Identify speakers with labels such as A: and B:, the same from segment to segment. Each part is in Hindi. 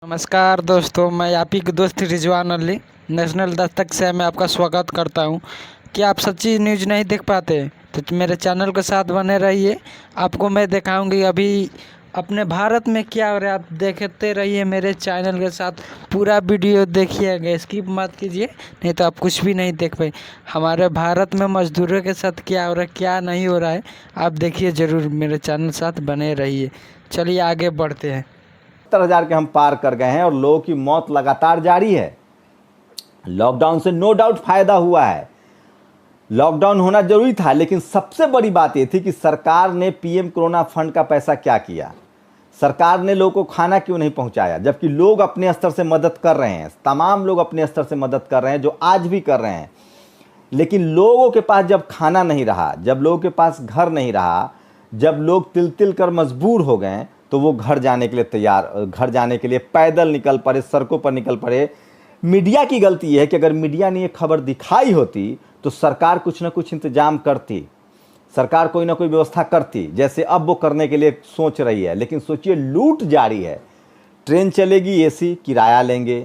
A: नमस्कार दोस्तों, मैं आप ही के दोस्त रिजवान अली नेशनल दस्तक से मैं आपका स्वागत करता हूं। कि आप सच्ची न्यूज़ नहीं देख पाते तो मेरे चैनल के साथ बने रहिए। आपको मैं दिखाऊंगी अभी अपने भारत में क्या हो रहा है। आप देखते रहिए मेरे चैनल के साथ, पूरा वीडियो देखिएगा, स्किप मत कीजिए, नहीं तो आप कुछ भी नहीं देख पाए। हमारे भारत में मजदूरों के साथ क्या हो रहा है, क्या नहीं हो रहा है, आप देखिए ज़रूर। मेरे चैनल के साथ बने रहिए। चलिए आगे बढ़ते हैं।
B: 70,000 के हम पार कर गए हैं और लोगों की मौत लगातार जारी है। लॉकडाउन से नो डाउट फायदा हुआ है, लॉकडाउन होना जरूरी था, लेकिन सबसे बड़ी बात यह थी कि सरकार ने पीएम कोरोना फंड का पैसा क्या किया। सरकार ने लोगों को खाना क्यों नहीं पहुंचाया, जबकि लोग अपने स्तर से मदद कर रहे हैं। तमाम लोग अपने स्तर से मदद कर रहे हैं, जो आज भी कर रहे हैं। लेकिन लोगों के पास जब खाना नहीं रहा, जब लोगों के पास घर नहीं रहा, जब लोग तिल तिल कर मजबूर हो गए, तो वो घर जाने के लिए घर जाने के लिए पैदल निकल पड़े, सड़कों पर निकल पड़े। मीडिया की गलती है कि अगर मीडिया ने ये खबर दिखाई होती तो सरकार कुछ ना कुछ इंतजाम करती, सरकार कोई ना कोई व्यवस्था करती, जैसे अब वो करने के लिए सोच रही है। लेकिन सोचिए, लूट जारी है। ट्रेन चलेगी एसी, किराया लेंगे।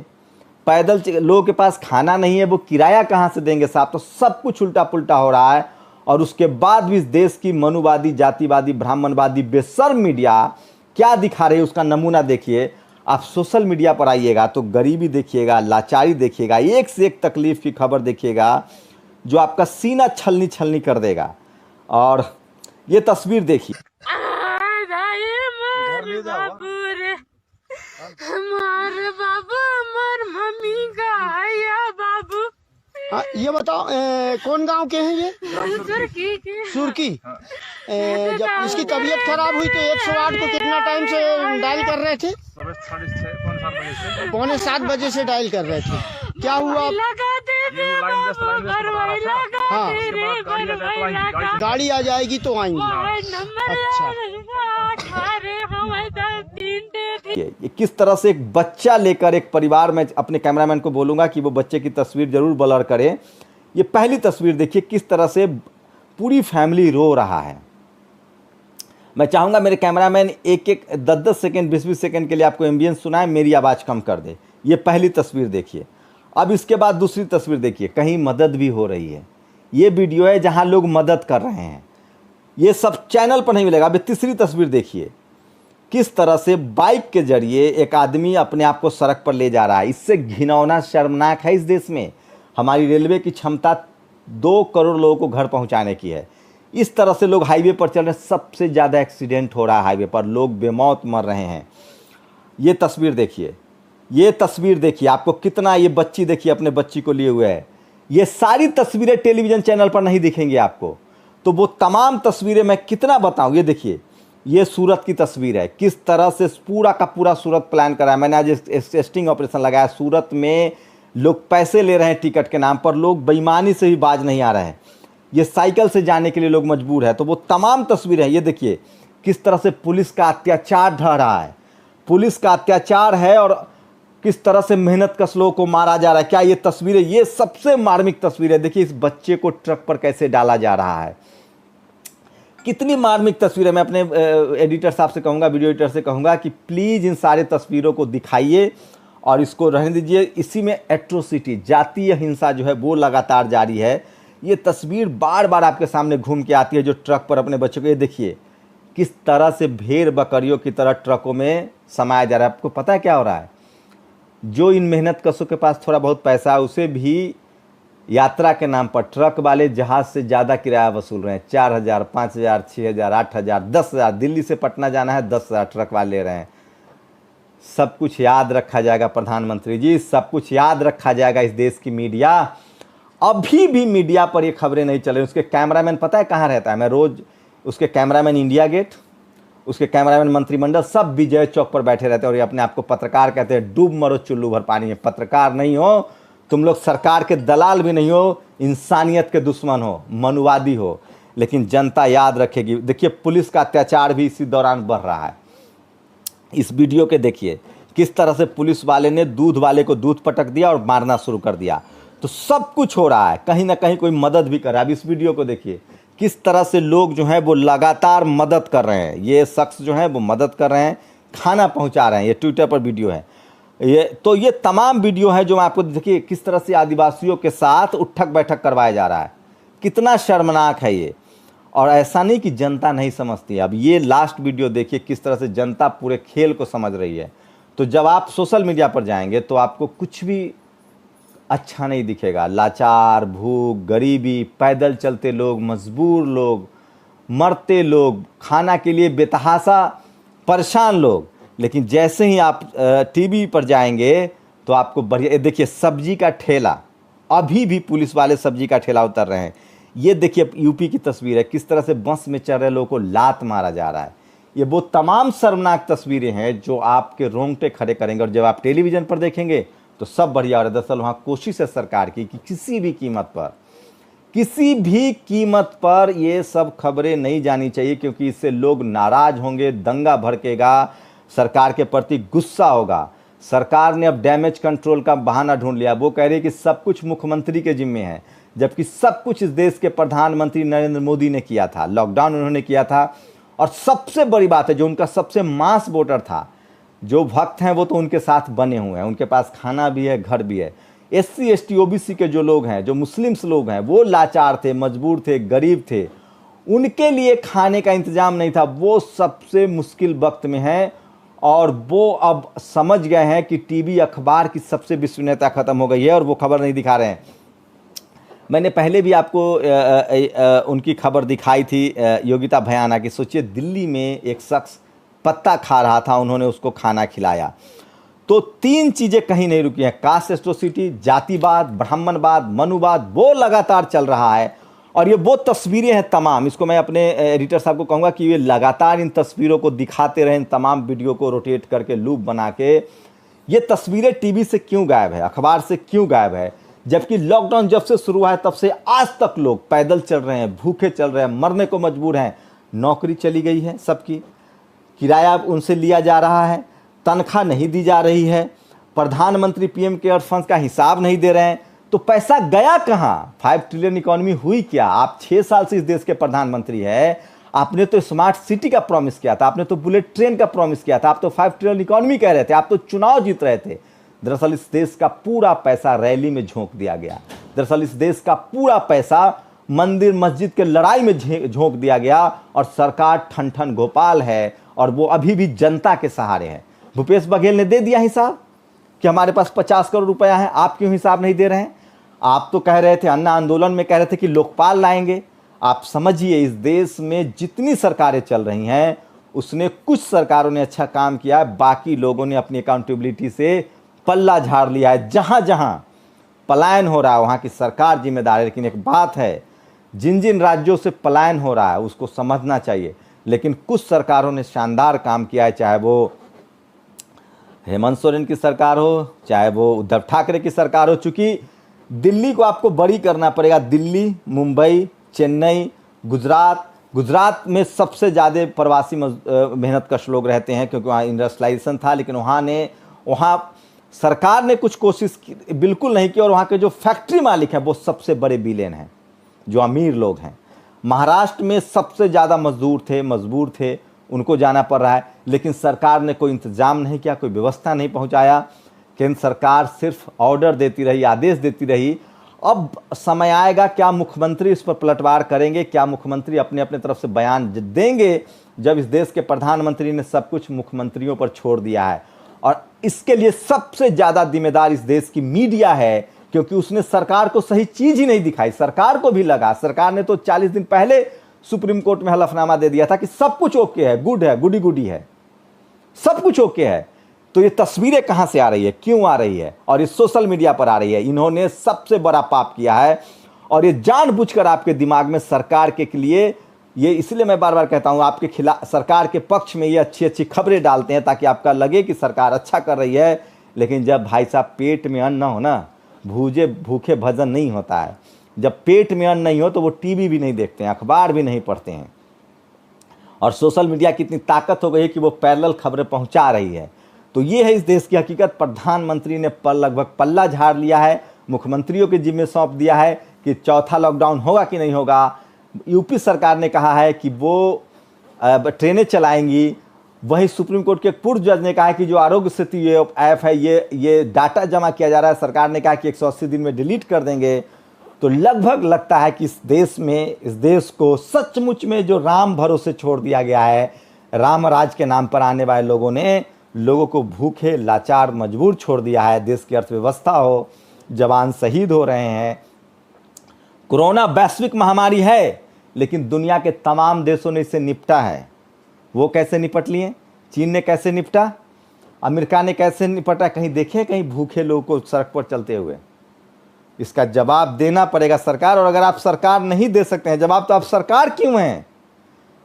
B: पैदल लोगों के पास खाना नहीं है, वो किराया कहाँ से देंगे साहब। तो सब कुछ उल्टा पुल्टा हो रहा है। और उसके बाद भी इस देश की मनुवादी, जातिवादी, ब्राह्मणवादी बेशर्म मीडिया क्या दिखा रही है, उसका नमूना देखिए। आप सोशल मीडिया पर आइएगा तो गरीबी देखिएगा, लाचारी देखिएगा, एक से एक तकलीफ की खबर देखिएगा, जो आपका सीना छलनी छलनी कर देगा। और ये तस्वीर देखिए।
C: ये बताओ, कौन गांव के हैं ये? सुरकी। जब इसकी तबीयत खराब हुई तो 108 को कितना टाइम से डायल कर रहे थे? 6:45 से डायल कर रहे थे। क्या हुआ? हाँ, गाड़ी आ जाएगी तो आएंगे। अच्छा,
B: ये किस तरह से एक बच्चा लेकर एक परिवार में, अपने कैमरामैन को बोलूंगा कि वो बच्चे की तस्वीर जरूर ब्लर करे। ये पहली तस्वीर देखिए, किस तरह से पूरी फैमिली रो रहा है। मैं चाहूंगा मेरे कैमरामैन एक 10-10 सेकंड, 20-20 सेकंड के लिए आपको एम्बियंस सुनाए, मेरी आवाज़ कम कर दे। ये पहली तस्वीर देखिए। अब इसके बाद दूसरी तस्वीर देखिए, कहीं मदद भी हो रही है। ये वीडियो है जहां लोग मदद कर रहे हैं। ये सब चैनल पर नहीं मिलेगा। अब तीसरी तस्वीर देखिए, किस तरह से बाइक के जरिए एक आदमी अपने आप को सड़क पर ले जा रहा है। इससे घिनौना, शर्मनाक है इस देश में। हमारी रेलवे की क्षमता 2 करोड़ लोगों को घर पहुंचाने की है। इस तरह से लोग हाईवे पर चल रहे हैं। सबसे ज़्यादा एक्सीडेंट हो रहा है हाईवे पर, लोग बेमौत मर रहे हैं। ये तस्वीर देखिए, ये तस्वीर देखिए, आपको कितना, ये बच्ची देखिए अपने बच्ची को लिए हुए है। ये सारी तस्वीरें टेलीविज़न चैनल पर नहीं दिखेंगी आपको, तो वो तमाम तस्वीरें मैं कितना बताऊं। ये देखिए, ये सूरत की तस्वीर है। किस तरह से पूरा का पूरा सूरत प्लान करा है। मैंने आज टेस्टिंग ऑपरेशन लगाया। सूरत में लोग पैसे ले रहे हैं टिकट के नाम पर, लोग बेईमानी से भी बाज नहीं आ रहे हैं। ये साइकिल से जाने के लिए लोग मजबूर है। तो वो तमाम तस्वीरें हैं। ये देखिए किस तरह से पुलिस का अत्याचार ढह रहा है, पुलिस का अत्याचार है, और किस तरह से मेहनत कश लोगों को मारा जा रहा है। क्या ये तस्वीरें, ये सबसे मार्मिक तस्वीर है। देखिए इस बच्चे को ट्रक पर कैसे डाला जा रहा है, कितनी मार्मिक तस्वीर है। मैं अपने एडिटर साहब से कहूँगा, वीडियो एडिटर से कहूँगा कि प्लीज़ इन सारे तस्वीरों को दिखाइए और इसको रहने दीजिए। इसी में एट्रोसिटी, जातीय हिंसा जो है वो लगातार जारी है। ये तस्वीर बार बार आपके सामने घूम के आती है, जो ट्रक पर अपने बच्चों को, ये देखिए किस तरह से भेड़ बकरियों की तरह ट्रकों में समाया जा रहा है। आपको पता है क्या हो रहा है? जो इन मेहनत कशों के पास थोड़ा बहुत पैसा है, उसे भी यात्रा के नाम पर ट्रक वाले जहाज़ से ज़्यादा किराया वसूल रहे हैं। 4,000, 5,000, 6,000, 8,000, 10,000। दिल्ली से पटना जाना है, 10,000 ट्रक वाले ले रहे हैं। सब कुछ याद रखा जाएगा प्रधानमंत्री जी, सब कुछ याद रखा जाएगा। इस देश की मीडिया, अभी भी मीडिया पर ये खबरें नहीं चल रही। उसके कैमरामैन पता है कहाँ रहता है? मैं रोज़ उसके कैमरामैन इंडिया गेट, उसके कैमरामैन मंत्रिमंडल, सब विजय चौक पर बैठे रहते हैं। और ये अपने आप को पत्रकार कहते हैं। डूब मरो चुल्लू भर पानी में। पत्रकार नहीं हो तुम लोग, सरकार के दलाल भी नहीं हो, इंसानियत के दुश्मन हो, मनुवादी हो। लेकिन जनता याद रखेगी। देखिए पुलिस का अत्याचार भी इसी दौरान बढ़ रहा है। इस वीडियो के देखिए किस तरह से पुलिस वाले ने दूध वाले को दूध पटक दिया और मारना शुरू कर दिया। तो सब कुछ हो रहा है, कहीं ना कहीं कोई मदद भी कर रहा है। अब इस वीडियो को देखिए, किस तरह से लोग जो हैं वो लगातार मदद कर रहे हैं। ये शख्स जो है वो मदद कर रहे हैं, खाना पहुंचा रहे हैं। ये ट्विटर पर वीडियो है। ये तमाम वीडियो है जो मैं आपको देखिए किस तरह से आदिवासियों के साथ उठक बैठक करवाया जा रहा है। कितना शर्मनाक है ये। और ऐसा नहीं कि जनता नहीं समझती। अब ये लास्ट वीडियो देखिए किस तरह से जनता पूरे खेल को समझ रही है। तो जब आप सोशल मीडिया पर जाएंगे तो आपको कुछ भी अच्छा नहीं दिखेगा। लाचार, भूख, गरीबी, पैदल चलते लोग, मजबूर लोग, मरते लोग, खाना के लिए बेतहाशा परेशान लोग। लेकिन जैसे ही आप टीवी पर जाएंगे तो आपको बढ़िया, देखिए सब्जी का ठेला, अभी भी पुलिस वाले सब्जी का ठेला उतर रहे हैं। ये देखिए यूपी की तस्वीर है, किस तरह से बस में चल रहे लोगों को लात मारा जा रहा है। ये वो तमाम शर्मनाक तस्वीरें हैं जो आपके रोंगटे खड़े करेंगे। और जब आप टेलीविज़न पर देखेंगे तो सब बढ़िया। और दरअसल वहाँ कोशिश है सरकार की कि किसी भी कीमत पर ये सब खबरें नहीं जानी चाहिए, क्योंकि इससे लोग नाराज़ होंगे, दंगा भड़केगा, सरकार के प्रति गुस्सा होगा। सरकार ने अब डैमेज कंट्रोल का बहाना ढूंढ लिया। वो कह रही है कि सब कुछ मुख्यमंत्री के जिम्मे है, जबकि सब कुछ इस देश के प्रधानमंत्री नरेंद्र मोदी ने किया था। लॉकडाउन उन्होंने किया था। और सबसे बड़ी बात है, जो उनका सबसे मास वोटर था, जो भक्त हैं, वो तो उनके साथ बने हुए हैं। उनके पास खाना भी है, घर भी है। SC ST OBC के जो लोग हैं, जो मुस्लिम्स लोग हैं, वो लाचार थे, मजबूर थे, गरीब थे। उनके लिए खाने का इंतजाम नहीं था। वो सबसे मुश्किल वक्त में हैं और वो अब समझ गए हैं कि टीवी अखबार की सबसे विश्वसनीयता खत्म हो गई है और वो खबर नहीं दिखा रहे हैं। मैंने पहले भी आपको उनकी खबर दिखाई थी, योगिता भयाना की। सोचिए दिल्ली में एक शख्स पत्ता खा रहा था, उन्होंने उसको खाना खिलाया। तो 3 चीज़ें कहीं नहीं रुकी हैं। कास्ट एट्रोसिटी, जातिवाद, ब्राह्मणवाद, मनुवाद, वो लगातार चल रहा है। और ये वो तस्वीरें हैं तमाम। इसको मैं अपने एडिटर साहब को कहूँगा कि ये लगातार इन तस्वीरों को दिखाते रहें, तमाम वीडियो को रोटेट करके लूप बना के। ये तस्वीरें टीवी से क्यों गायब है, अखबार से क्यों गायब है, जबकि लॉकडाउन जब से शुरू हुआ है तब से आज तक लोग पैदल चल रहे हैं, भूखे चल रहे हैं, मरने को मजबूर हैं। नौकरी चली गई है सबकी, किराया उनसे लिया जा रहा है, तनख्वाह नहीं दी जा रही है, प्रधानमंत्री PM केयर्स फंड का हिसाब नहीं दे रहे हैं। तो पैसा गया कहाँ? 5 ट्रिलियन इकोनॉमी हुई क्या? आप 6 साल से इस देश के प्रधानमंत्री हैं। आपने तो स्मार्ट सिटी का प्रॉमिस किया था, आपने तो बुलेट ट्रेन का प्रॉमिस किया था, आप तो 5 ट्रिलियन इकोनॉमी कह रहे थे, आप तो चुनाव जीत रहे थे। दरअसल इस देश का पूरा पैसा रैली में झोंक दिया गया। दरअसल इस देश का पूरा पैसा मंदिर मस्जिद के लड़ाई में झोंक दिया गया। और सरकार ठन ठन गोपाल है और वो अभी भी जनता के सहारे है। भूपेश बघेल ने दे दिया हिसाब कि हमारे पास 50 करोड़ रुपया है, आप क्यों हिसाब नहीं दे रहे हैं? आप तो कह रहे थे, अन्ना आंदोलन में कह रहे थे कि लोकपाल लाएंगे। आप समझिए इस देश में जितनी सरकारें चल रही हैं उसने कुछ सरकारों ने अच्छा काम किया है, बाकी लोगों ने अपनी अकाउंटेबिलिटी से पल्ला झाड़ लिया है। जहाँ जहाँ पलायन हो रहा है वहाँ की सरकार जिम्मेदार है। लेकिन एक बात है, जिन जिन राज्यों से पलायन हो रहा है उसको समझना चाहिए। लेकिन कुछ सरकारों ने शानदार काम किया है, चाहे वो हेमंत सोरेन की सरकार हो, चाहे वो उद्धव ठाकरे की सरकार हो। चूँकि दिल्ली को आपको बड़ी करना पड़ेगा। दिल्ली, मुंबई, चेन्नई, गुजरात में सबसे ज़्यादा प्रवासी मेहनतकश लोग रहते हैं, क्योंकि वहाँ इंडस्ट्रियलाइजेशन था। लेकिन वहाँ सरकार ने कुछ कोशिश बिल्कुल नहीं की। और वहाँ के जो फैक्ट्री मालिक हैं वो सबसे बड़े बिलियन हैं, जो अमीर लोग हैं। महाराष्ट्र में सबसे ज़्यादा मजबूर थे, उनको जाना पड़ रहा है। लेकिन सरकार ने कोई इंतजाम नहीं किया, कोई व्यवस्था नहीं पहुँचाया। केंद्र सरकार सिर्फ ऑर्डर देती रही, आदेश देती रही। अब समय आएगा, क्या मुख्यमंत्री इस पर पलटवार करेंगे? क्या मुख्यमंत्री अपने अपने तरफ से बयान देंगे, जब इस देश के प्रधानमंत्री ने सब कुछ मुख्यमंत्रियों पर छोड़ दिया है? और इसके लिए सबसे ज़्यादा जिम्मेदार इस देश की मीडिया है, क्योंकि उसने सरकार को सही चीज़ ही नहीं दिखाई। सरकार को भी लगा, सरकार ने तो 40 दिन पहले सुप्रीम कोर्ट में हलफनामा दे दिया था कि सब कुछ ओके है, गुड है, गुडी है, सब कुछ ओके है। तो ये तस्वीरें कहाँ से आ रही है, क्यों आ रही है? और ये सोशल मीडिया पर आ रही है। इन्होंने सबसे बड़ा पाप किया है और ये जानबूझकर आपके दिमाग में सरकार के लिए, ये इसलिए मैं बार बार कहता हूँ, आपके खिलाफ, सरकार के पक्ष में ये अच्छी अच्छी खबरें डालते हैं ताकि आपका लगे कि सरकार अच्छा कर रही है। लेकिन जब भाई साहब पेट में अन्न हो ना, भूखे भजन नहीं होता है। जब पेट में अन्न नहीं हो तो वो टीवी भी नहीं देखते हैं, अखबार भी नहीं पढ़ते हैं। और सोशल मीडिया की इतनी ताकत हो गई है कि वो पैरेलल खबरें पहुंचा रही है। तो ये है इस देश की हकीकत। प्रधानमंत्री ने लगभग पल्ला झाड़ लिया है, मुख्यमंत्रियों के जिम्मे सौंप दिया है कि चौथा लॉकडाउन होगा कि नहीं होगा। यूपी सरकार ने कहा है कि वो ट्रेनें चलाएंगी, वही सुप्रीम कोर्ट के एक पूर्व जज ने कहा है कि जो आरोग्य सेतु ये ऐप है, ये डाटा जमा किया जा रहा है, सरकार ने कहा कि 180 दिन में डिलीट कर देंगे। तो लगभग लगता है कि इस देश को सचमुच में जो राम भरोसे छोड़ दिया गया है, राम राज के नाम पर आने वाले लोगों ने लोगों को भूखे लाचार मजबूर छोड़ दिया है। देश की अर्थव्यवस्था हो, जवान शहीद हो रहे हैं। कोरोना वैश्विक महामारी है, लेकिन दुनिया के तमाम देशों ने इससे निपटा है। वो कैसे निपट लिए? चीन ने कैसे निपटा? अमेरिका ने कैसे निपटा? कहीं देखे कहीं भूखे लोगों को सड़क पर चलते हुए? इसका जवाब देना पड़ेगा सरकार। और अगर आप सरकार नहीं दे सकते हैं जवाब, तो आप सरकार क्यों हैं?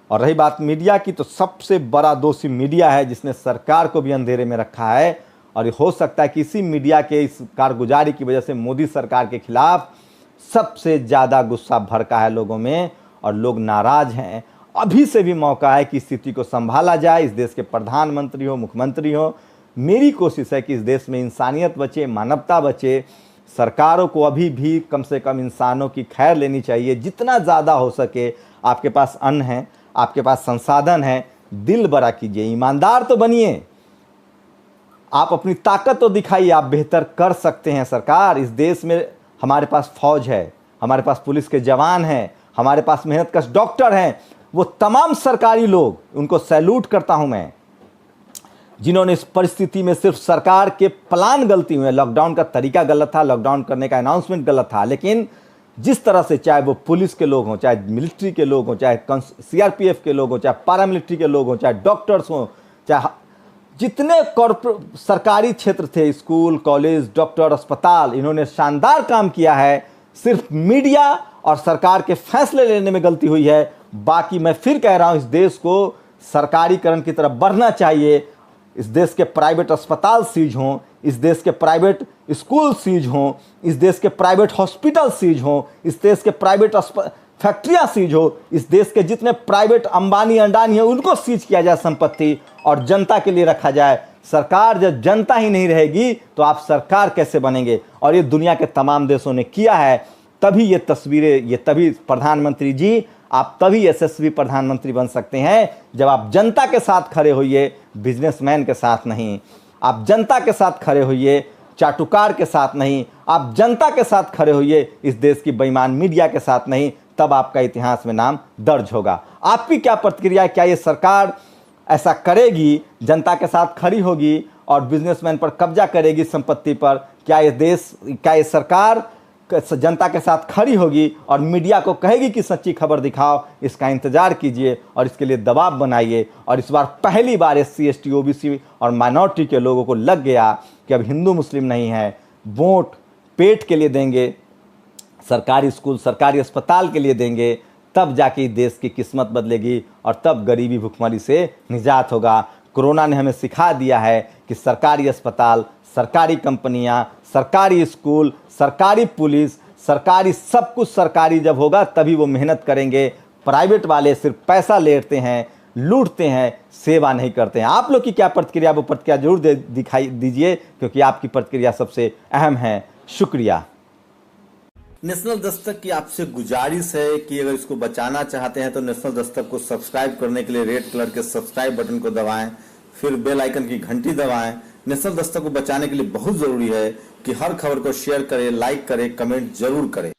B: और रही बात मीडिया की, तो सबसे बड़ा दोषी मीडिया है, जिसने सरकार को भी अंधेरे में रखा है। और ये हो सकता है कि इसी मीडिया के इस कारगुजारी की वजह से मोदी सरकार के खिलाफ सबसे ज़्यादा गुस्सा भड़का है लोगों में, और लोग नाराज हैं। अभी से भी मौका है कि स्थिति को संभाला जाए। इस देश के प्रधानमंत्री हो, मुख्यमंत्री हो, मेरी कोशिश है कि इस देश में इंसानियत बचे, मानवता बचे। सरकारों को अभी भी कम से कम इंसानों की खैर लेनी चाहिए। जितना ज़्यादा हो सके, आपके पास अन्न है, आपके पास संसाधन है, दिल बड़ा कीजिए, ईमानदार तो बनिए। आप अपनी ताकत तो दिखाइए, आप बेहतर कर सकते हैं। सरकार, इस देश में हमारे पास फौज है, हमारे पास पुलिस के जवान हैं, हमारे पास मेहनतकश डॉक्टर हैं। वो तमाम सरकारी लोग, उनको सैल्यूट करता हूं मैं, जिन्होंने इस परिस्थिति में सिर्फ सरकार के प्लान गलती हुए। लॉकडाउन का तरीका गलत था, लॉकडाउन करने का अनाउंसमेंट गलत था, लेकिन जिस तरह से, चाहे वो पुलिस के लोग हों, चाहे मिलिट्री के लोग हों, चाहे सीआरपीएफ के लोग हों, चाहे पैरामिलिट्री के लोग हों, चाहे डॉक्टर्स हों, चाहे जितने कॉर्पोरेट सरकारी क्षेत्र थे, स्कूल, कॉलेज, डॉक्टर, अस्पताल, इन्होंने शानदार काम किया है। सिर्फ मीडिया और सरकार के फैसले लेने में गलती हुई है। बाकी मैं फिर कह रहा हूं, इस देश को सरकारीकरण की तरफ बढ़ना चाहिए। इस देश के प्राइवेट अस्पताल सीज हों, इस देश के प्राइवेट स्कूल सीज हों, इस देश के प्राइवेट हॉस्पिटल सीज हों, इस देश के प्राइवेट फैक्ट्रियां सीज हो, इस देश के जितने प्राइवेट अंबानी अंडानी हैं उनको सीज किया जाए संपत्ति, और जनता के लिए रखा जाए। सरकार जब जनता ही नहीं रहेगी तो आप सरकार कैसे बनेंगे? और ये दुनिया के तमाम देशों ने किया है। तभी ये तस्वीरें, ये तभी प्रधानमंत्री जी, आप तभी यशस्वी प्रधानमंत्री बन सकते हैं जब आप जनता के साथ खड़े होइए, बिजनेसमैन के साथ नहीं। आप जनता के साथ खड़े होइए, चाटुकार के साथ नहीं। आप जनता के साथ खड़े होइए, इस देश की बेईमान मीडिया के साथ नहीं। तब आपका इतिहास में नाम दर्ज होगा। आपकी क्या प्रतिक्रिया है? क्या ये सरकार ऐसा करेगी, जनता के साथ खड़ी होगी और बिजनेसमैन पर कब्जा करेगी संपत्ति पर? क्या ये सरकार जनता के साथ खड़ी होगी और मीडिया को कहेगी कि सच्ची खबर दिखाओ? इसका इंतजार कीजिए और इसके लिए दबाव बनाइए। और इस बार पहली बार SC ST OBC और माइनॉरिटी के लोगों को लग गया कि अब हिंदू मुस्लिम नहीं है, वोट पेट के लिए देंगे, सरकारी स्कूल, सरकारी अस्पताल के लिए देंगे, तब जाके देश की किस्मत बदलेगी और तब गरीबी भुखमरी से निजात होगा। कोरोना ने हमें सिखा दिया है कि सरकारी अस्पताल, सरकारी कंपनियां, सरकारी स्कूल, सरकारी पुलिस, सरकारी सब कुछ सरकारी जब होगा तभी वो मेहनत करेंगे। प्राइवेट वाले सिर्फ पैसा लेते हैं, लूटते हैं, सेवा नहीं करते हैं। आप लोग की क्या प्रतिक्रिया, वो प्रतिक्रिया जरूर दिखाई दीजिए, क्योंकि आपकी प्रतिक्रिया सबसे अहम है। शुक्रिया। नेशनल दस्तक की आपसे गुजारिश है कि अगर इसको बचाना चाहते हैं तो नेशनल दस्तक को सब्सक्राइब करने के लिए रेड कलर के सब्सक्राइब बटन को दबाएं, फिर बेल आइकन की घंटी दबाएं। नेशनल दस्तक को बचाने के लिए बहुत जरूरी है कि हर खबर को शेयर करें, लाइक करें, कमेंट जरूर करें।